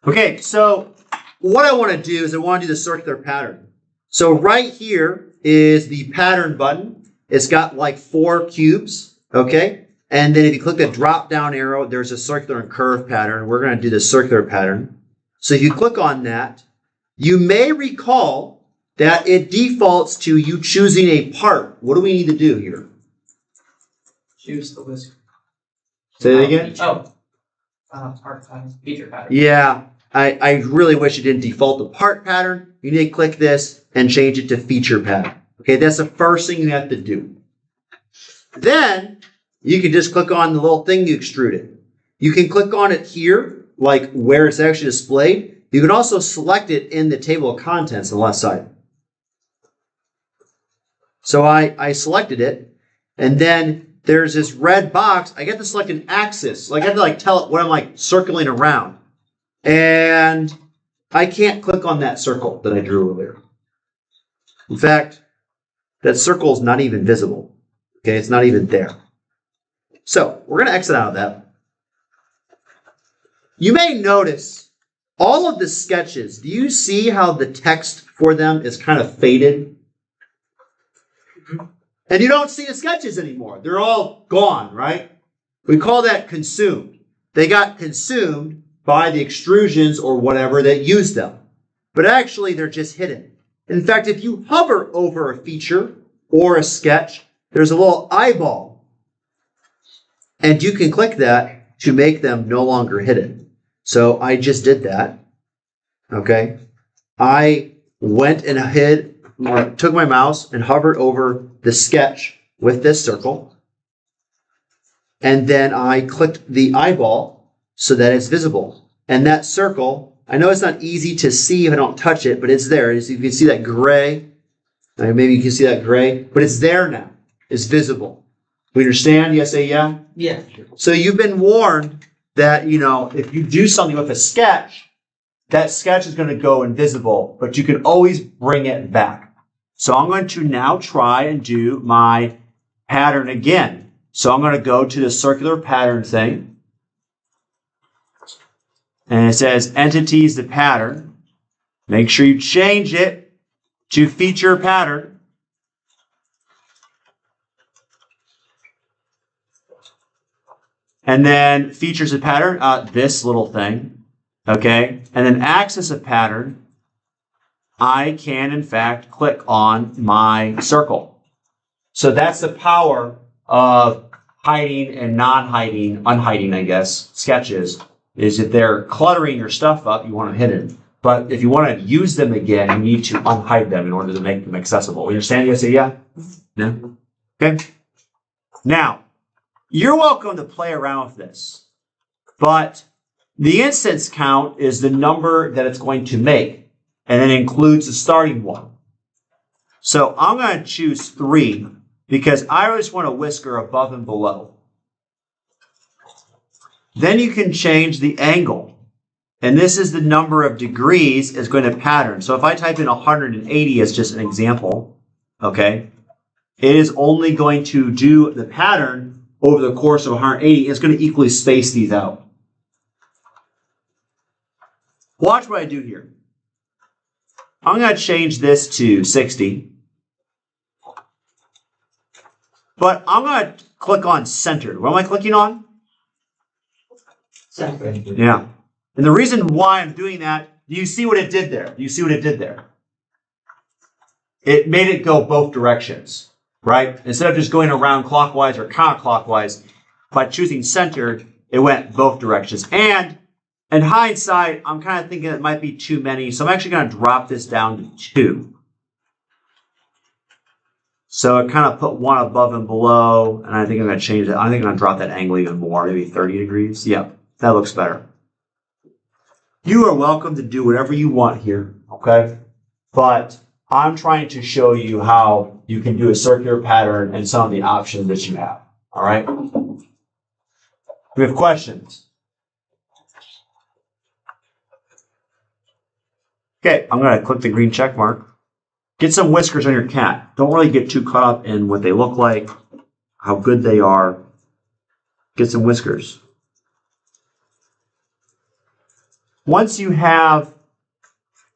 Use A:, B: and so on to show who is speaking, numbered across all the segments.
A: Okay, so what I want to do is I want to do the circular pattern. So right here is the pattern button. It's got like 4 cubes, okay? And then if you click the drop down arrow, there's a circular and curve pattern. We're going to do the circular pattern. So if you click on that, you may recall that it defaults to you choosing a part. What do we need to do here?
B: Choose the whisker.
A: Say that again?
B: Part pattern, feature pattern.
A: Yeah, I really wish it didn't default to part pattern. You need to click this and change it to feature pattern. Okay, that's the first thing you have to do. Then you can just click on the little thing you extruded. You can click on it here, like where it's actually displayed. You can also select it in the table of contents on the left side. So I selected it, and then there's this red box. I get to select an axis. Like I have to tell it what I'm circling around. And I can't click on that circle that I drew earlier. In fact, that circle is not even visible. Okay, it's not even there. So we're going to exit out of that. You may notice all of the sketches. Do you see how the text for them is kind of faded? And you don't see the sketches anymore. They're all gone, right? We call that consumed. They got consumed by the extrusions or whatever that used them. But actually, they're just hidden. In fact, if you hover over a feature or a sketch, there's a little eyeball. And you can click that to make them no longer hidden. So I just did that. Okay. I went and took my mouse and hovered over the sketch with this circle. And then I clicked the eyeball so that it's visible. And that circle, I know it's not easy to see if I don't touch it, but it's there. You can see that gray. Maybe you can see that gray, but it's there now. It's visible. We understand? Yes, say yeah?
B: Yeah.
A: So you've been warned that, if you do something with a sketch, that sketch is going to go invisible, but you can always bring it back. So I'm going to now try and do my pattern again. So I'm going to go to the circular pattern thing. And it says entities, the pattern. Make sure you change it to feature pattern. And then features a pattern, this little thing. Okay. And then axis of pattern. I can, in fact, click on my circle. So that's the power of hiding and non-hiding, unhiding, I guess, sketches, is if they're cluttering your stuff up, you want them hidden. But if you want to use them again, you need to unhide them in order to make them accessible. You understand? You say yeah? No? Okay. Now, you're welcome to play around with this, but the instance count is the number that it's going to make. And it includes the starting one. So I'm going to choose 3 because I always want a whisker above and below. Then you can change the angle. And this is the number of degrees is going to pattern. So if I type in 180 as just an example, okay, it is only going to do the pattern over the course of 180. It's going to equally space these out. Watch what I do here. I'm going to change this to 60. But I'm going to click on centered. What am I clicking on?
B: Centered.
A: Yeah. And the reason why I'm doing that, do you see what it did there? Do you see what it did there? It made it go both directions, right? Instead of just going around clockwise or counterclockwise, by choosing centered, it went both directions. And in hindsight, I'm kind of thinking it might be too many, so I'm actually going to drop this down to 2. So I kind of put 1 above and below, and I think I'm going to change it. I think I'm going to drop that angle even more, maybe 30 degrees. Yeah, that looks better. You are welcome to do whatever you want here, okay? But I'm trying to show you how you can do a circular pattern and some of the options that you have, all right? We have questions. Okay, I'm going to click the green check mark. Get some whiskers on your cat. Don't really get too caught up in what they look like, how good they are. Get some whiskers. once you have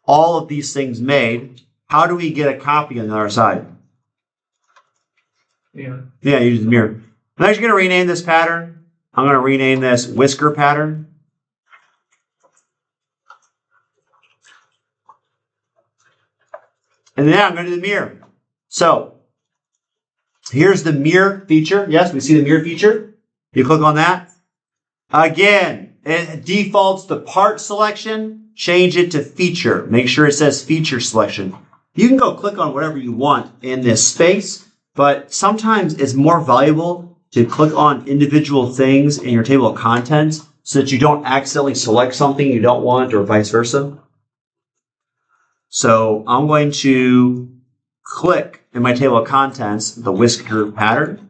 A: all of these things made, how do we get a copy on the other side?
B: Yeah.
A: Yeah, use the mirror. I'm actually going to rename this pattern. I'm going to rename this whisker pattern. And then I'm going to do the mirror. So here's the mirror feature. Yes, we see the mirror feature. You click on that. Again, it defaults to part selection. Change it to feature. Make sure it says feature selection. You can go click on whatever you want in this space, but sometimes it's more valuable to click on individual things in your table of contents so that you don't accidentally select something you don't want or vice versa. So I'm going to click in my table of contents the whisker pattern,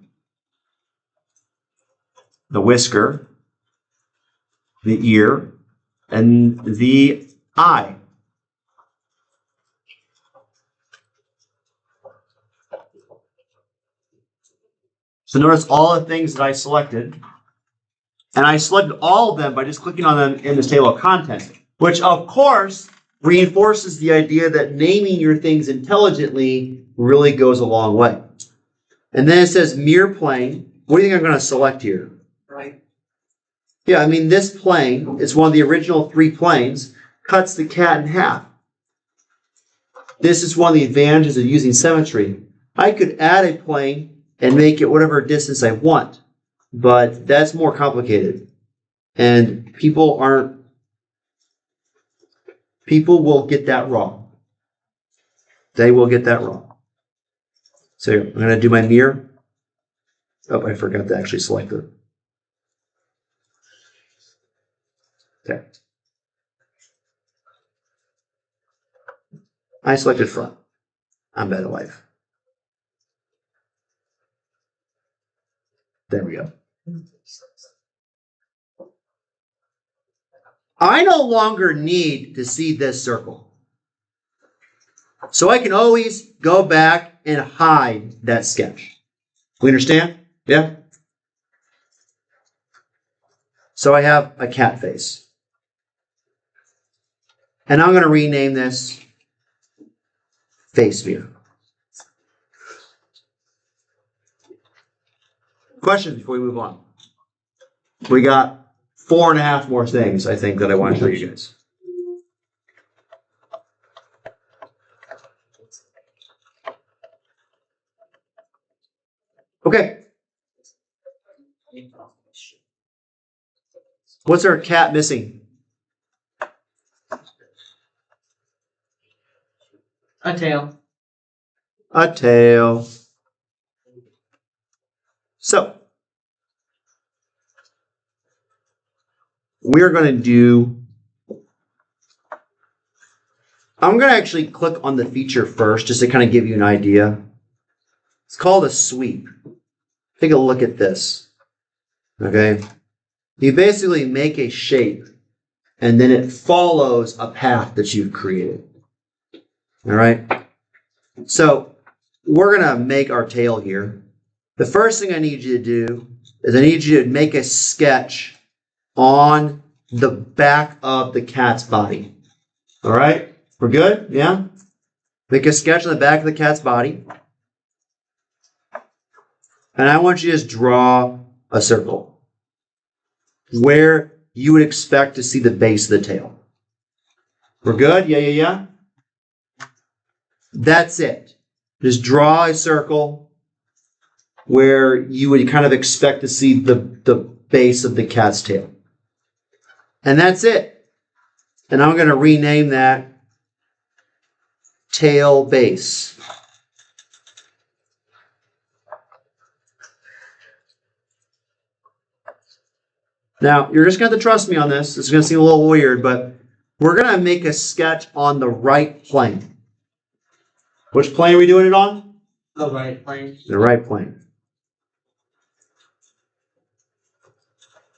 A: the whisker, the ear, and the eye. So notice all the things that I selected, and I selected all of them by just clicking on them in this table of contents, which of course reinforces the idea that naming your things intelligently really goes a long way. And then it says mirror plane. What do you think I'm going to select here?
B: Right.
A: Yeah, I mean, this plane is one of the original 3 planes, cuts the cat in half. This is one of the advantages of using symmetry. I could add a plane and make it whatever distance I want, but that's more complicated. And people will get that wrong. They will get that wrong. So I'm going to do my mirror. Oh, I forgot to actually select it. Okay. I selected front. I'm better life. There we go. I no longer need to see this circle. So I can always go back and hide that sketch. We understand? Yeah? So I have a cat face. And I'm going to rename this face view. Questions before we move on? We got 4.5 more things, I think, that I want to show you guys. Okay. What's our cat missing?
B: A tail.
A: A tail. So, we're going to do, I'm going to actually click on the feature first just to kind of give you an idea. It's called a sweep. Take a look at this. Okay. You basically make a shape and then it follows a path that you've created. All right. So we're going to make our tail here. The first thing I need you to do is I need you to make a sketch on the back of the cat's body. All right. We're good? Yeah? Make a sketch on the back of the cat's body. And I want you to just draw a circle where you would expect to see the base of the tail. We're good? Yeah. That's it. Just draw a circle where you would kind of expect to see the base of the cat's tail. And that's it. And I'm going to rename that tail base. Now, you're just going to have to trust me on this. It's going to seem a little weird, but we're going to make a sketch on the right plane. Which plane are we doing it on?
B: The right plane.
A: The right plane.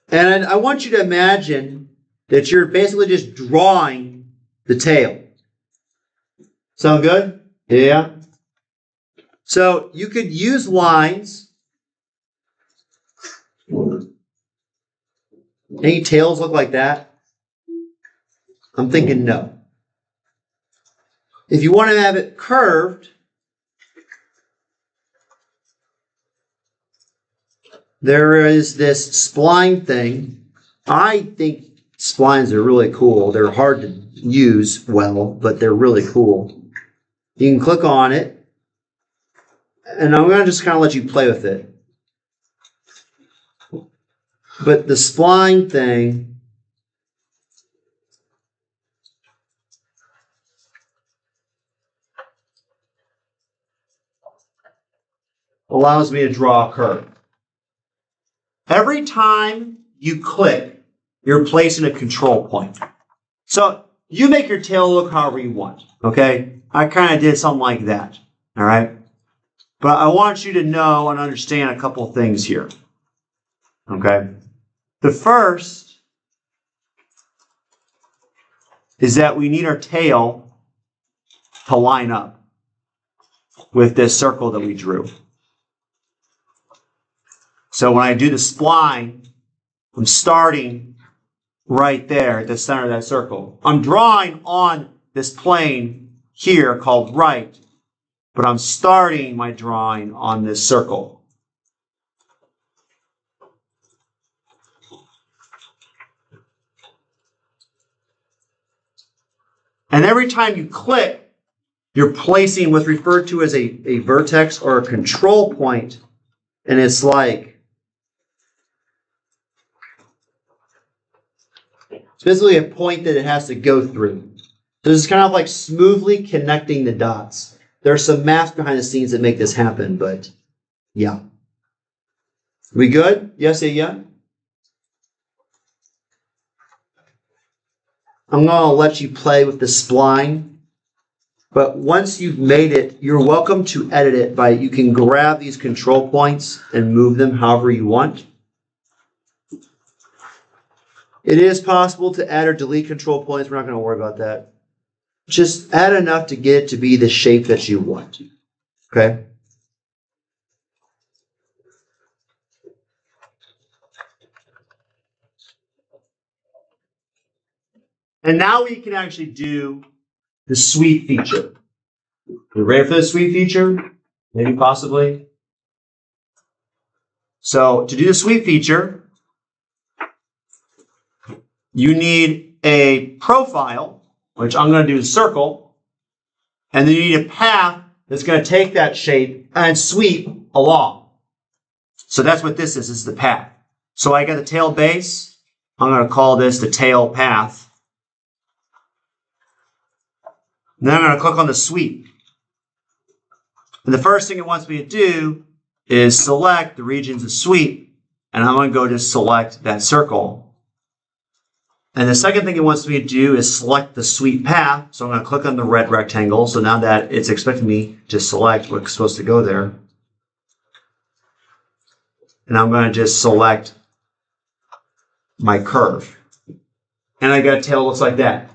A: And I want you to imagine that you're basically just drawing the tail. Sound good? Yeah. So you could use lines. Any tails look like that? I'm thinking no. If you want to have it curved, there is this spline thing. I think splines are really cool. They're hard to use well, but they're really cool. You can click on it, and I'm going to just kind of let you play with it. But the spline thing allows me to draw a curve. Every time you click, you're placing a control point. So you make your tail look however you want, okay? I kind of did something like that, all right? But I want you to know and understand a couple things here, okay? The first is that we need our tail to line up with this circle that we drew. So when I do the spline, I'm starting right there at the center of that circle. I'm drawing on this plane here called right, but I'm starting my drawing on this circle. And every time you click, you're placing what's referred to as a vertex or a control point, and it's like, it's basically a point that it has to go through. So this is kind of like smoothly connecting the dots. There's some math behind the scenes that make this happen, but yeah. We good? Yes, yeah? I'm going to let you play with the spline, but once you've made it, you're welcome to edit it by, you can grab these control points and move them however you want. It is possible to add or delete control points. We're not going to worry about that. Just add enough to get it to be the shape that you want. Okay? And now we can actually do the sweep feature. You ready for the sweep feature? Maybe, possibly. So to do the sweep feature, you need a profile, which I'm going to do a circle, and then you need a path that's going to take that shape and sweep along. So that's what this is the path. So I got the tail base. I'm going to call this the tail path. And then I'm going to click on the sweep. And the first thing it wants me to do is select the regions of sweep, and I'm going to go to select that circle. And the second thing it wants me to do is select the sweep path. So I'm going to click on the red rectangle. So now that it's expecting me to select what's supposed to go there. And I'm going to just select my curve. And I got a tail that looks like that.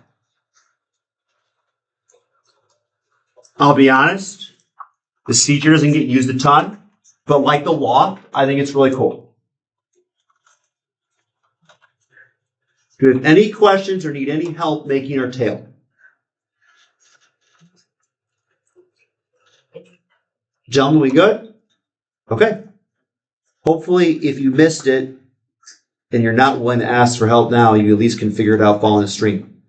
A: I'll be honest, this feature doesn't get used a ton, but like the loft, I think it's really cool. Do you have any questions or need any help making our tail? Gentlemen, we good? Okay. Hopefully, if you missed it and you're not willing to ask for help now, you at least can figure it out following the stream.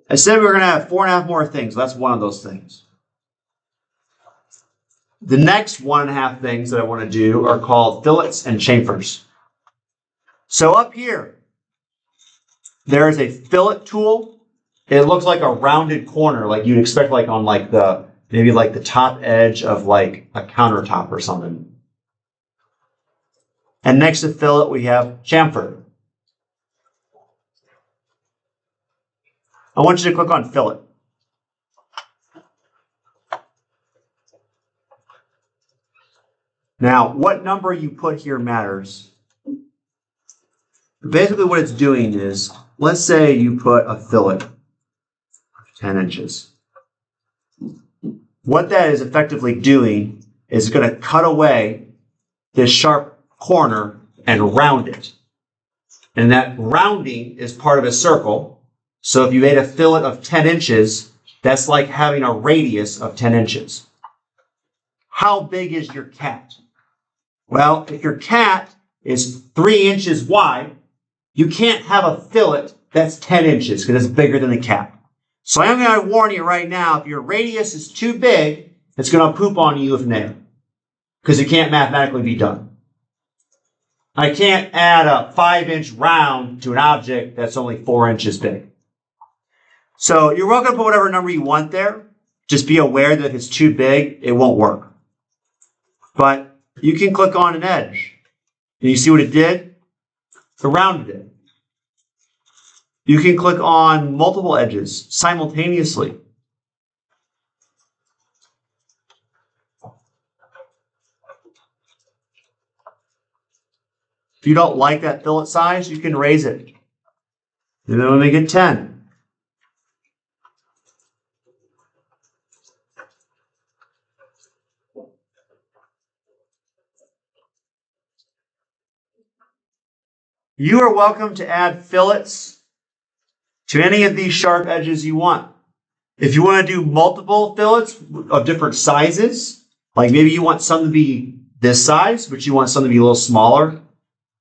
A: I said we were going to have 4.5 more things. That's one of those things. The next 1.5 things that I want to do are called fillets and chamfers. So up here, there is a fillet tool. It looks like a rounded corner, like you'd expect, like on like the maybe like the top edge of like a countertop or something. And next to fillet, we have chamfer. I want you to click on fillet. Now, what number you put here matters. Basically what it's doing is, let's say you put a fillet of 10 inches. What that is effectively doing is going to cut away this sharp corner and round it. And that rounding is part of a circle. So if you made a fillet of 10 inches, that's like having a radius of 10 inches. How big is your cat? Well, if your cat is 3 inches wide, you can't have a fillet that's 10 inches because it's bigger than the cat. So I'm going to warn you right now, if your radius is too big, it's going to poop on you with nail because it can't mathematically be done. I can't add a 5-inch round to an object that's only 4 inches big. So you're welcome to put whatever number you want there. Just be aware that if it's too big, it won't work. But you can click on an edge. And you see what it did? It rounded it. You can click on multiple edges simultaneously. If you don't like that fillet size, you can raise it. And then we'll make it 10. You are welcome to add fillets to any of these sharp edges you want. If you want to do multiple fillets of different sizes, like maybe you want some to be this size, but you want some to be a little smaller,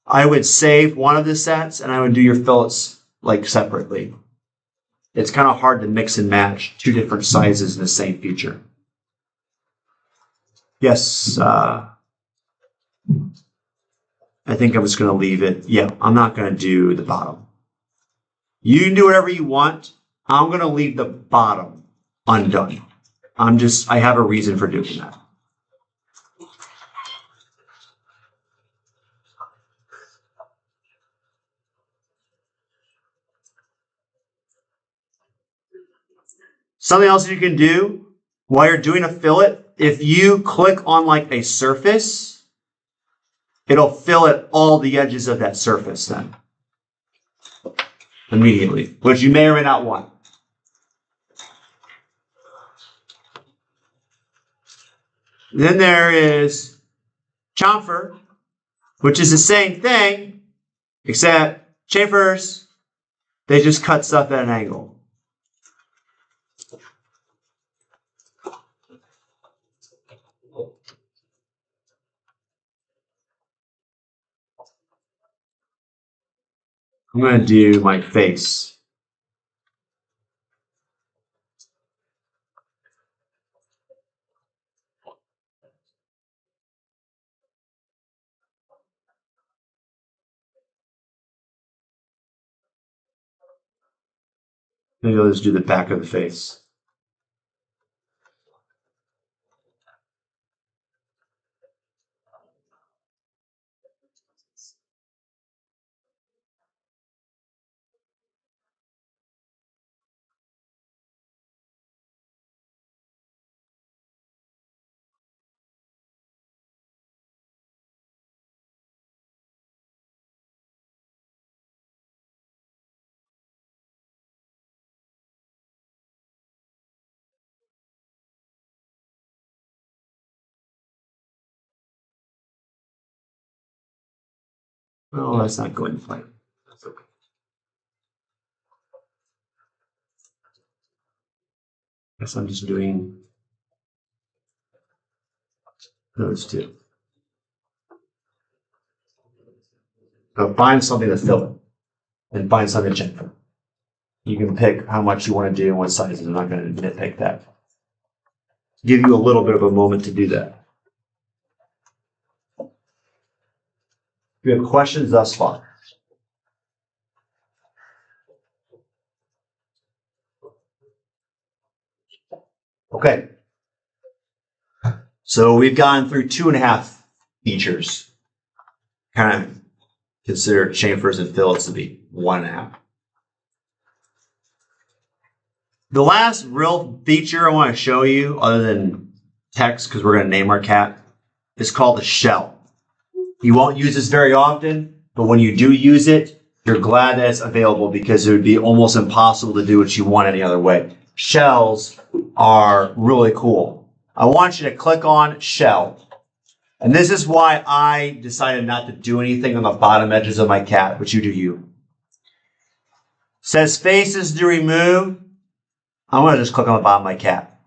A: I would save one of the sets and I would do your fillets like separately. It's kind of hard to mix and match two different sizes in the same feature. Yes, I think I'm just going to leave it. Yeah, I'm not going to do the bottom. You can do whatever you want. I'm going to leave the bottom undone. I have a reason for doing that. Something else you can do while you're doing a fillet, if you click on like a surface, it'll fillet all the edges of that surface then. Immediately, which you may or may not want. Then there is chamfer, which is the same thing, except chamfers, they just cut stuff at an angle. I'm going to do my face. Maybe I'll just do the back of the face. Oh, that's not going to play. That's okay. Guess I'm just doing those two. So find something to fill it, and find something to chamfer. You can pick how much you want to do and what sizes. I'm not going to nitpick that. Give you a little bit of a moment to do that. Do you have questions thus far? Okay. So we've gone through 2.5 features. Kind of consider chamfers and fillets to be 1.5. The last real feature I want to show you, other than text, because we're going to name our cat, is called the shell. You won't use this very often, but when you do use it, you're glad that it's available because it would be almost impossible to do what you want any other way. Shells are really cool. I want you to click on shell. And this is why I decided not to do anything on the bottom edges of my cat, but you do you. Says faces to remove. I'm going to just click on the bottom of my cat.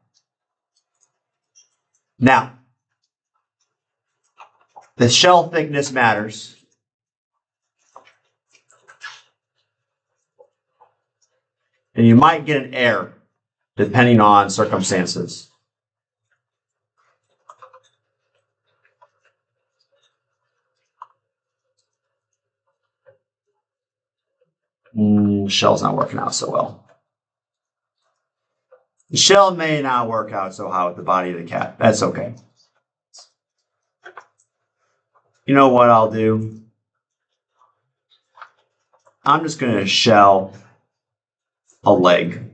A: Now, the shell thickness matters. And you might get an error depending on circumstances. Shell's not working out so well. The shell may not work out so hot with the body of the cat. That's okay. You know what I'll do? I'm just going to shell a leg.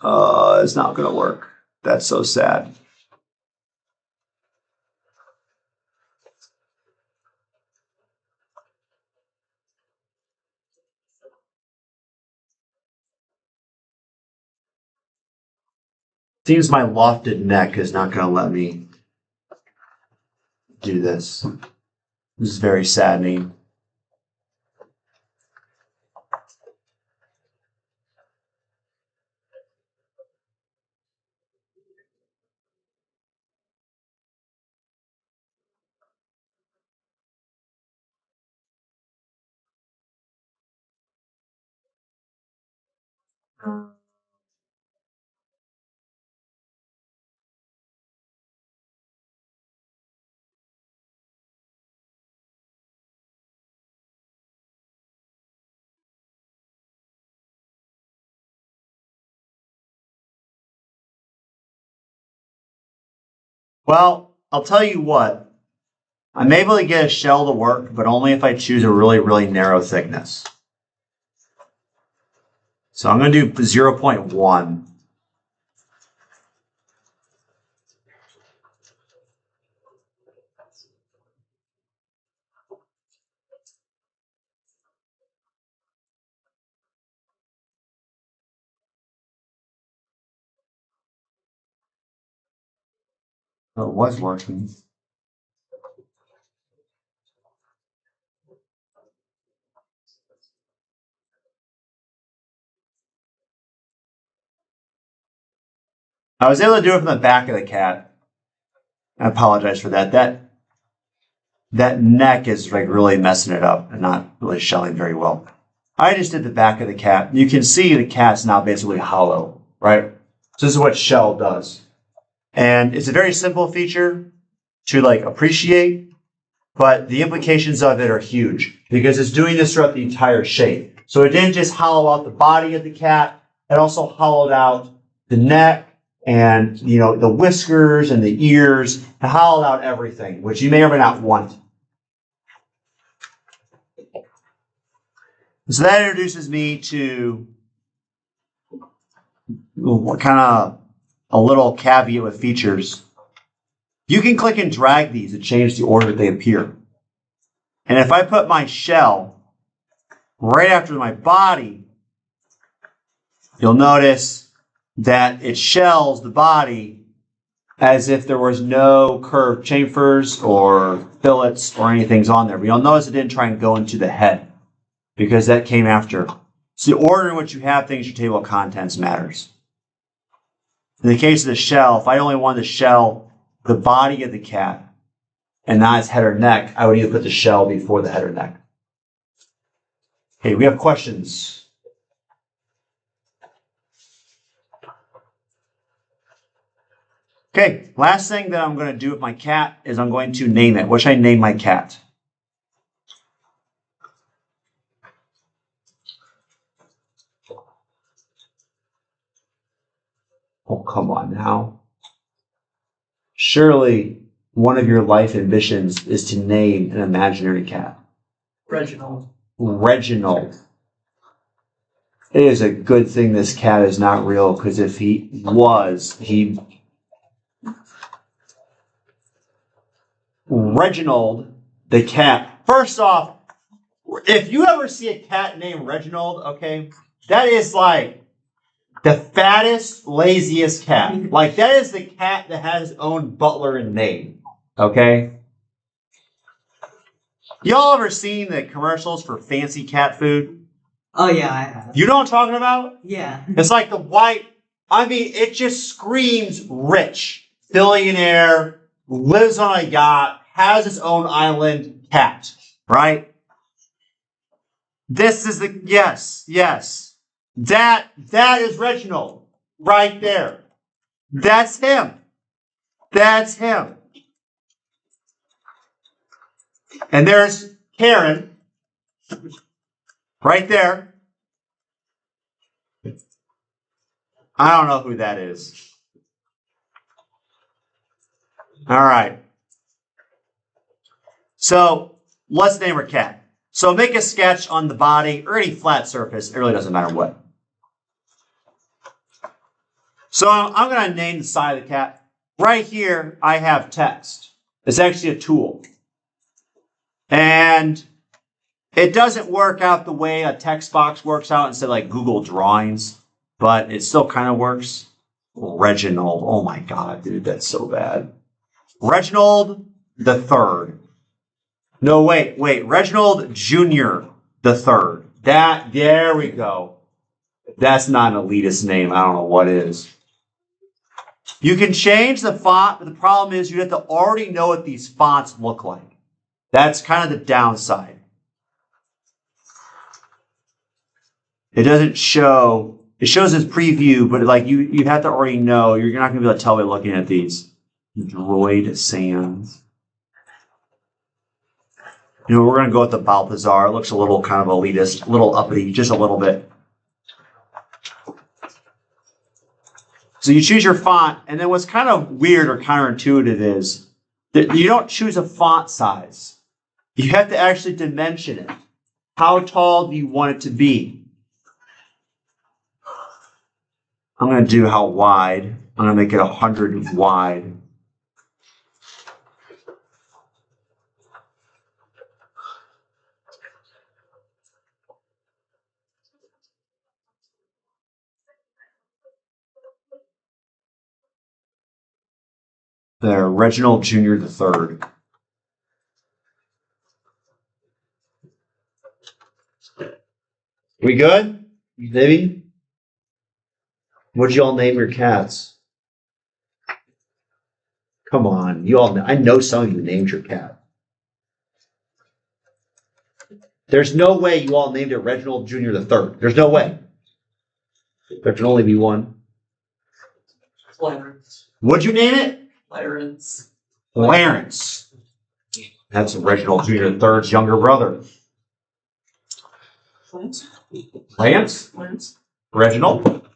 A: It's not going to work. That's so sad. Seems my lofted neck is not going to let me do this. This is very saddening. Well, I'll tell you what. I'm able to get a shell to work, but only if I choose a really, really narrow thickness. So I'm going to do 0.1. Oh, it was working. I was able to do it from the back of the cat. I apologize for that. That neck is like really messing it up and not really shelling very well. I just did the back of the cat. You can see the cat's now basically hollow, right? So this is what shell does. And it's a very simple feature to like appreciate, but the implications of it are huge because it's doing this throughout the entire shape. So it didn't just hollow out the body of the cat, it also hollowed out the neck and the whiskers and the ears, and hollowed out everything, which you may or may not want. So that introduces me to kind of a little caveat with features. You can click and drag these to change the order that they appear. And if I put my shell right after my body, you'll notice that it shells the body as if there was no curved chamfers or fillets or anything's on there. But you'll notice it didn't try and go into the head because that came after. So the order in which you have things in your table of contents matters. In the case of the shell, if I only wanted to shell the body of the cat and not its head or neck, I would either put the shell before the head or neck. Okay, we have questions. Okay, last thing that I'm going to do with my cat is I'm going to name it. What should I name my cat? Oh, come on now. Surely one of your life ambitions is to name an imaginary cat.
B: Reginald.
A: Reginald. It is a good thing this cat is not real, because if he was, Reginald, the cat. First off, if you ever see a cat named Reginald, okay, that is like The fattest, laziest cat. Like, that is the cat that has his own butler and maid. Okay? Y'all ever seen the commercials for fancy cat food?
B: Oh yeah, I have.
A: You know what I'm talking about?
B: Yeah.
A: It's like the white, I mean, it just screams rich. Billionaire, lives on a yacht, has his own island cat, right? This is the, yes. That is Reginald, right there. That's him. That's him. And there's Karen, right there. I don't know who that is. All right. So let's name her cat. So make a sketch on the body or any flat surface. It really doesn't matter what. So I'm going to name the side of the cat. Right here, I have text. It's actually a tool. And it doesn't work out the way a text box works out instead of like Google Drawings, but it still kind of works. Reginald. Oh my God, dude, that's so bad. Reginald the Third. No, wait. Reginald Jr. the Third. There we go. That's not an elitist name. I don't know what is. You can change the font, but the problem is you have to already know what these fonts look like. That's kind of the downside. It doesn't show, it shows as preview, but like you have to already know, you're not going to be able to tell by looking at these. Droid Sans. You know, we're going to go with the Balthazar. It looks a little kind of elitist, a little uppity, just a little bit. So you choose your font, and then what's kind of weird or counterintuitive is that you don't choose a font size. You have to actually dimension it. How tall do you want it to be? I'm going to do how wide. I'm going to make it 100 wide. There, Reginald Jr. the Third. We good? Maybe? What'd you all name your cats? Come on, you all. I know some of you named your cat. There's no way you all named it Reginald Jr. the Third. There's no way. There can only be one.
B: Clarence.
A: What'd you name it?
B: Clarence.
A: Clarence. That's Reginald Jr. the Third's younger brother.
B: Clarence.
A: Lance?
B: Clarence.
A: Reginald?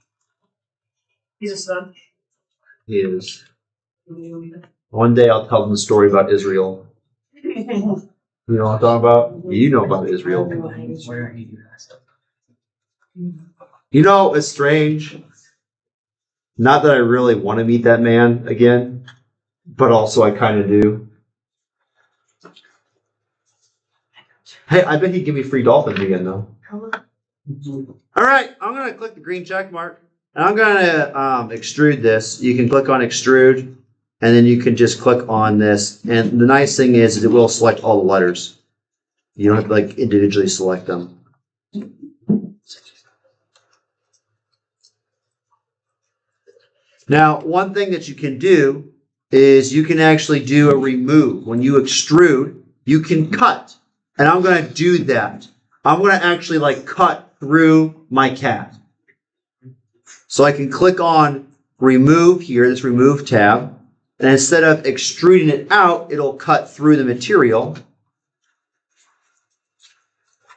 B: He's a son.
A: He is. One day I'll tell them the story about Israel. You know what I'm talking about? You know about Israel. You know, it's strange. Not that I really want to meet that man again, but also I kind of do. Hey, I bet he'd give me free dolphins again, though. All right, I'm going to click the green check mark, and I'm going to extrude this. You can click on extrude, and then you can just click on this. And the nice thing is it will select all the letters. You don't have to like individually select them. Now, one thing that you can do is you can actually do a remove. When you extrude, you can cut. And I'm going to do that. I'm going to actually like cut through my cat. So I can click on remove here, this remove tab. And instead of extruding it out, it'll cut through the material.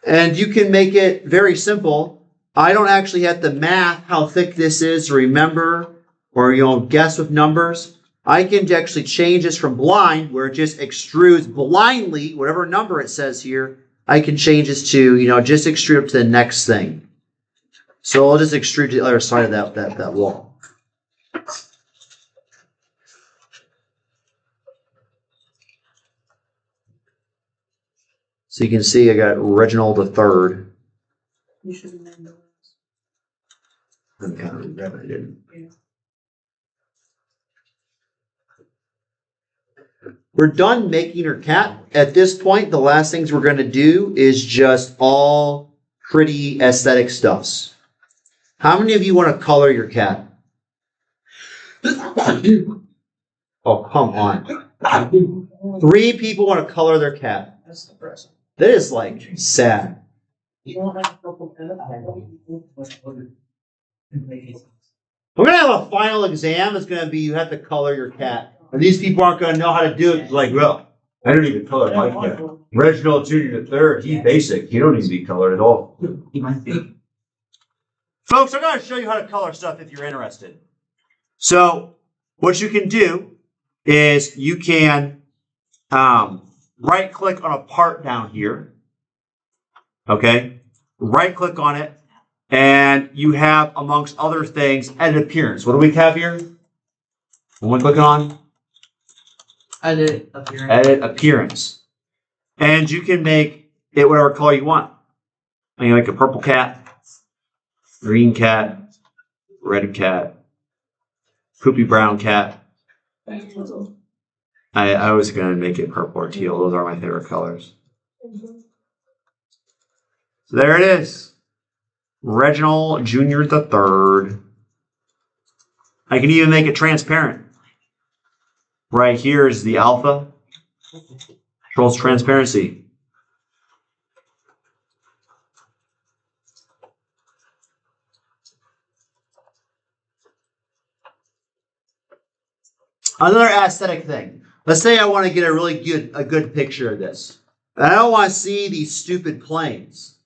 A: And you can make it very simple. I don't actually have to math how thick this is to remember or guess with numbers. I can actually change this from blind, where it just extrudes blindly, whatever number it says here. I can change this to, just extrude up to the next thing. So I'll just extrude to the other side of that wall. So you can see I got Reginald the Third.
B: You should name those.
A: I'm kind of regretting I didn't. We're done making her cat. At this point, the last things we're going to do is just all pretty aesthetic stuffs. How many of you want to color your cat? Oh, come on. 3 people want to color their cat.
B: That's depressing.
A: That is like sad.
B: You don't have a purple pen?
A: We're going to have a final exam. It's going to be you have to color your cat. And these people aren't going to know how to do it. It's like, well, I don't even color my cat. Reginald Jr. III, he's basic. He don't need to be colored at all. Folks, I'm going to show you how to color stuff if you're interested. So what you can do is you can right-click on a part down here. Okay? Right-click on it. And you have, amongst other things, edit appearance. What do we have here? What am I clicking on?
B: Edit appearance.
A: Edit appearance. And you can make it whatever color you want. I mean, like a purple cat, green cat, red cat, poopy brown cat. I was going to make it purple or teal. Those are my favorite colors. So there it is. Reginald Jr. III. I can even make it transparent. Right here is the alpha. Controls transparency. Another aesthetic thing. Let's say I want to get a good picture of this. And I don't want to see these stupid planes.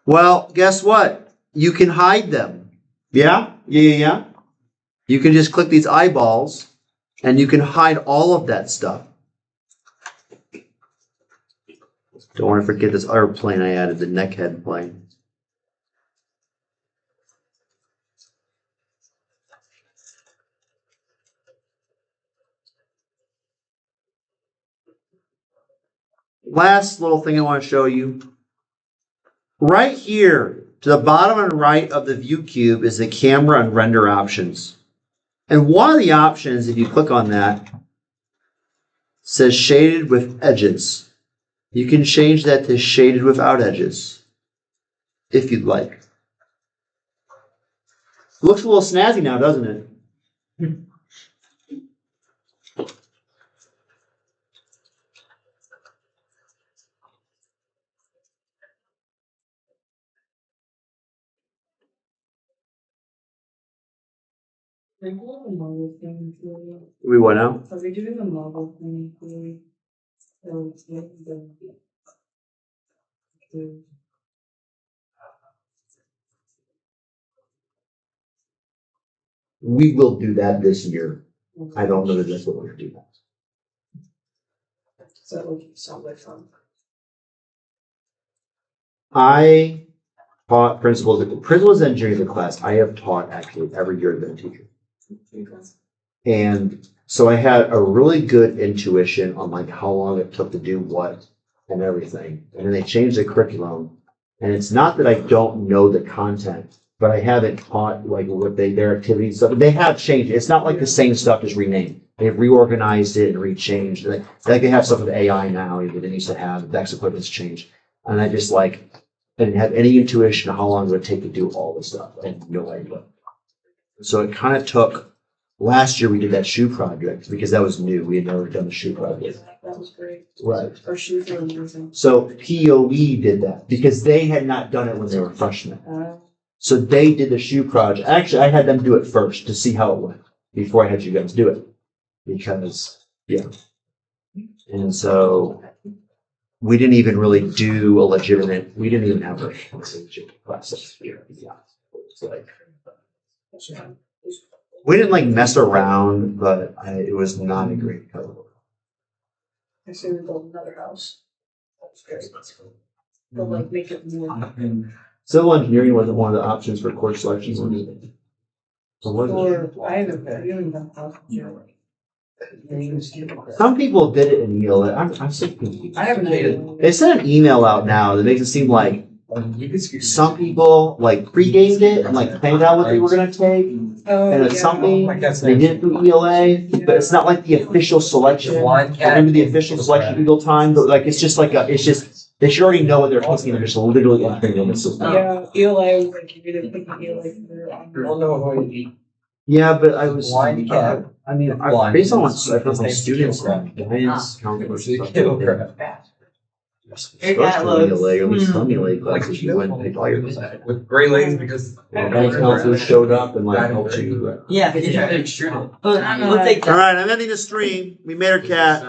A: Well, guess what? You can hide them. Yeah? Yeah. You can just click these eyeballs and you can hide all of that stuff. Don't want to forget this other plane I added, the neckhead plane. Last little thing I want to show you. Right here, to the bottom and right of the view cube is the camera and render options. And one of the options, if you click on that, says shaded with edges. You can change that to shaded without edges, if you'd like. Looks a little snazzy now, doesn't it?
B: They call the mobile thing.
A: We what now?
B: Are they doing the mobile thing?
A: We will do that this year. I don't know that that's what we're going to do.
B: That would sound like fun.
A: I taught principals engineering the class. I have taught actually every year I've been a teacher. And so I had a really good intuition on like how long it took to do what and everything. And then they changed the curriculum. And it's not that I don't know the content, but I haven't taught like what their activities. So they have changed. It's not like the same stuff is renamed. They've reorganized it and rechanged. Like they have stuff with AI now that they used to have. Dex equipment's changed. And I just I didn't have any intuition of how long it would take to do all this stuff. I had no idea. So it kind of took. Last year we did that shoe project because that was new. We had never done the shoe project.
B: That was great.
A: Right.
B: Our shoes were amazing.
A: So POE did that because they had not done it when they were freshmen. So they did the shoe project. Actually, I had them do it first to see how it went before I had you guys do it. Because, yeah. And so we didn't even really do we didn't even have a legitimate process here, to be honest. It's like, we didn't mess around, but it was not a great color.
B: I say we build another house. That's great. But make it more.
A: Civil engineering wasn't one of the options for course selections. So was it?
B: Or I have a feeling about how.
A: Some people did it in Yale. I'm sick of people.
B: I haven't made it.
A: They sent an email out now that makes it seem like some people like pre-gamed it and like planned out what they were gonna take.
B: Oh,
A: And it's
B: yeah.
A: something they didn't do ELA, but it's not like the official selection. Remember the official selection Eagle time, but like it's just like it's just they should already know what they're taking. They're just literally entering in the system.
B: Yeah, ELA was like you didn't pick ELA for
A: Yeah, but I was.
C: Blind cat.
A: I mean, based on what I've done with students, guidance counselors, stuff like that.
D: Hey, that looks-
A: ELA or at least some ELA classes you went and picked all your
C: With gray lanes because.
A: guidance counselors showed up and like helped you.
D: Yeah,
C: It's
D: yeah.
C: extruded.
D: We'll take
A: All right, I'm ending the stream. We made our cat.